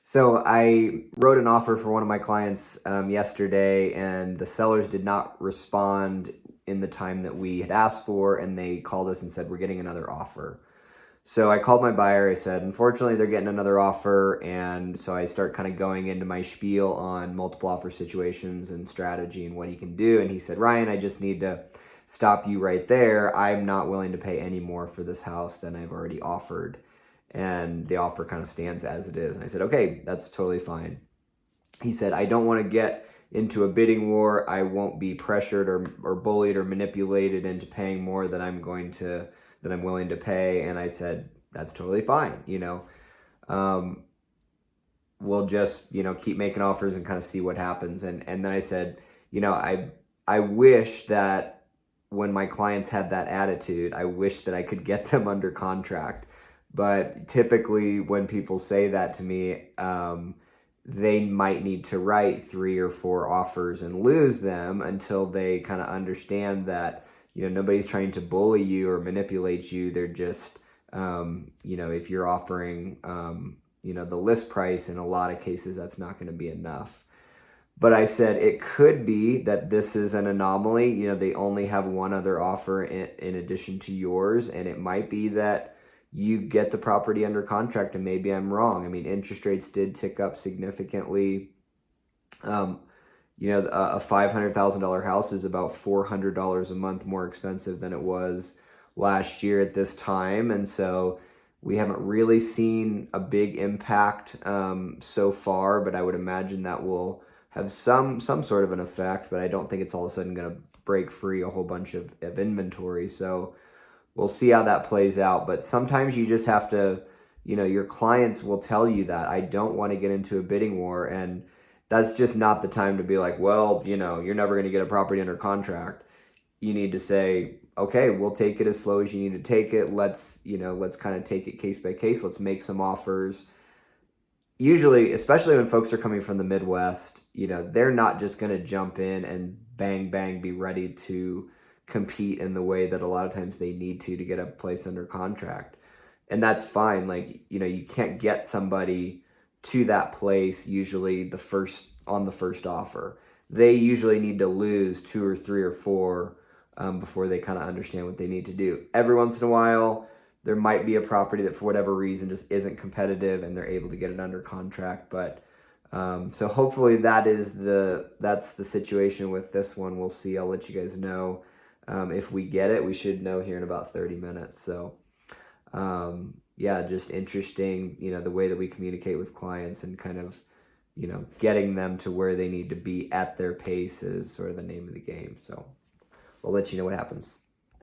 So I wrote an offer for one of my clients yesterday, and the sellers did not respond in the time that we had asked for, and they called us and said, we're getting another offer. So I called my buyer. I said, unfortunately, they're getting another offer. And so I start kind of going into my spiel on multiple offer situations and strategy and what he can do. And he said, Ryan, I just need to stop you right there. I'm not willing to pay any more for this house than I've already offered. And the offer kind of stands as it is. And I said, okay, that's totally fine. He said, I don't want to get into a bidding war. I won't be pressured or bullied or manipulated into paying more than I'm willing to pay. And I said, that's totally fine. We'll just, keep making offers and kind of see what happens. And then I said, I wish that when my clients had that attitude, I wish that I could get them under contract. But typically when people say that to me, they might need to write 3 or 4 offers and lose them until they kind of understand that, nobody's trying to bully you or manipulate you. They're just, if you're offering, the list price, in a lot of cases, that's not going to be enough. But I said it could be that this is an anomaly. They only have one other offer in addition to yours. And it might be that you get the property under contract, and maybe I'm wrong. I mean, interest rates did tick up significantly. A $500,000 house is about $400 a month more expensive than it was last year at this time. And so we haven't really seen a big impact so far, but I would imagine that will have some sort of an effect, but I don't think it's all of a sudden going to break free a whole bunch of inventory. So we'll see how that plays out. But sometimes you just have to, your clients will tell you that I don't want to get into a bidding war. And that's just not the time to be like, well, you're never going to get a property under contract. You need to say, okay, we'll take it as slow as you need to take it. Let's kind of take it case by case. Let's make some offers. Usually, especially when folks are coming from the Midwest, they're not just going to jump in and bang, bang, be ready to compete in the way that a lot of times they need to get a place under contract. And that's fine. Like, you can't get somebody to that place usually on the first offer. They usually need to lose 2 or 3 or 4 before they kind of understand what they need to do. Every once in a while, there might be a property that for whatever reason just isn't competitive and they're able to get it under contract. But so hopefully that's the situation with this one. We'll see. I'll let you guys know. If we get it, we should know here in about 30 minutes. So, just interesting, the way that we communicate with clients and kind of, getting them to where they need to be at their pace is sort of the name of the game. So we'll let you know what happens.